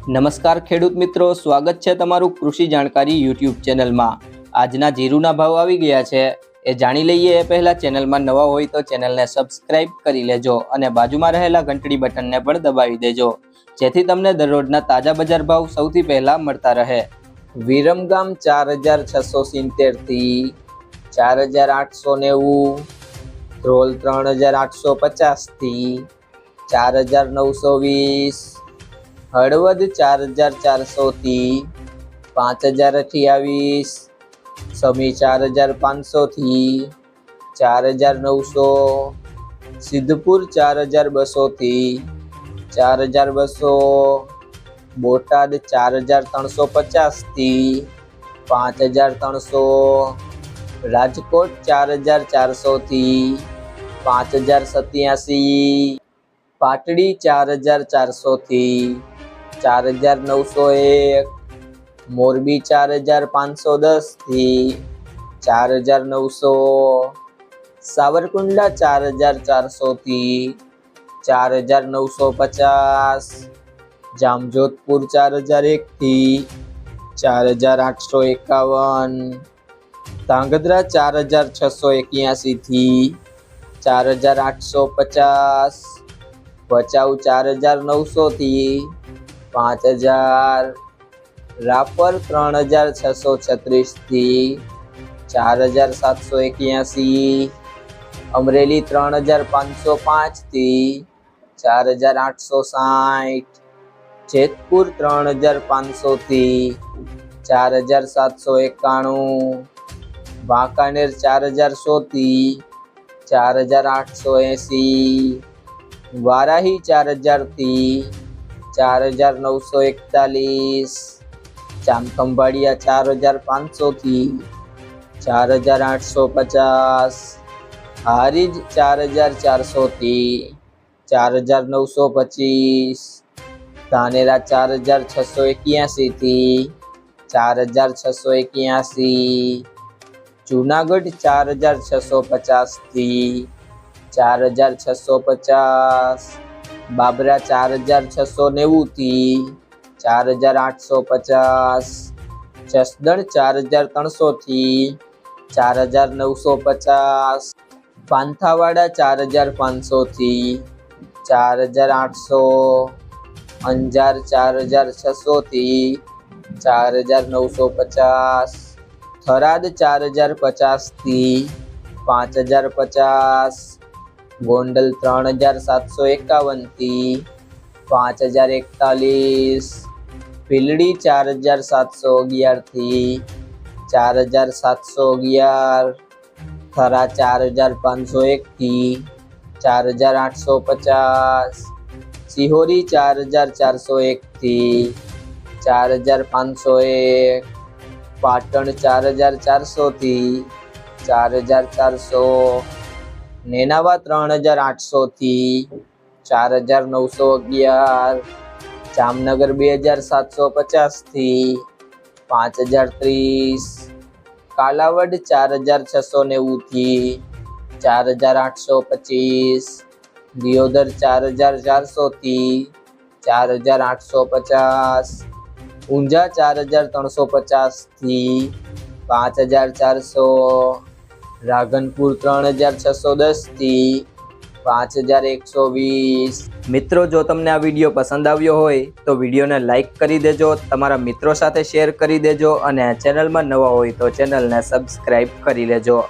નમસ્કાર ખેડૂત મિત્રો, સ્વાગત છે તમારું કૃષિ જાણકારી યુટ્યુબ ચેનલમાં। આજના જીરુના ભાવ આવી ગયા છે એ જાણી લઈએ એ પહેલા ચેનલમાં નવા હોય તો ચેનલને સબસ્ક્રાઇબ કરી લેજો અને બાજુમાં રહેલા ઘંટડી બટનને પણ દબાવી દેજો, જેથી તમને દરરોજના તાજા બજાર ભાવ સૌથી પહેલા મળતા રહે। વિરમગામ 4670 થી 4890, ધ્રોલ 3850 થી 4920, હળવદ 4400 થી 5028, સમી 4500 થી 4900, સિદ્ધપુર 4200 થી 4200, બોટાદ 4350 થી 5300, રાજકોટ 4400 થી 5087, પાટડી 4400 થી 4901, મોરબી 4510 થી 4900, સાવરકુંડલા 4400 થી 4950, જામજોધપુર 4001 થી 4851, ધાંગધ્રા 4681 થી 4850, ભચાઉ 4900 થી 5000, રાપર 3636 થી 4781, અમરેલી 3505 થી 4860, જેતપુર 3500 થી 4791, વાંકાનેર 4100 થી 4880, વારાહી 4000 થી 4941, જામખંભાળિયા 4500 થી 4850, હારીજ 4400 થી 4925, ધાનેરા 4681 થી 4681, જૂનાગઢ 4650 થી 4650, બાબરા 4690 થી 4850, જસદણ 4300 થી 4950, પાંથાવાડા 4500 થી 4800, અંજાર 4600 થી 4950, થરાદ 4050 થી 5050, ગોંડલ 3751 થી 5041, ભીલડી 4711 થી 4711, થરા 4501 થી 4850, સિહોરી 4401 થી 4501, પાટણ 4400 થી 4400, નેનાવા 3800 થી 4911, જામનગર 2750 થી 5030, કાલાવડ 4690 થી 4825, દિયોદર 4400 થી 4850, ઊંઝા 4350 થી 5400, રાધનપુર 3610 થી 5120। મિત્રો, જો તમને આ વિડીયો પસંદ આવ્યો હોય તો વિડીયોને લાઈક કરી દેજો, તમારા મિત્રો સાથે શેર કરી દેજો અને ચેનલમાં નવા હોય તો ચેનલને સબસ્ક્રાઇબ કરી લેજો।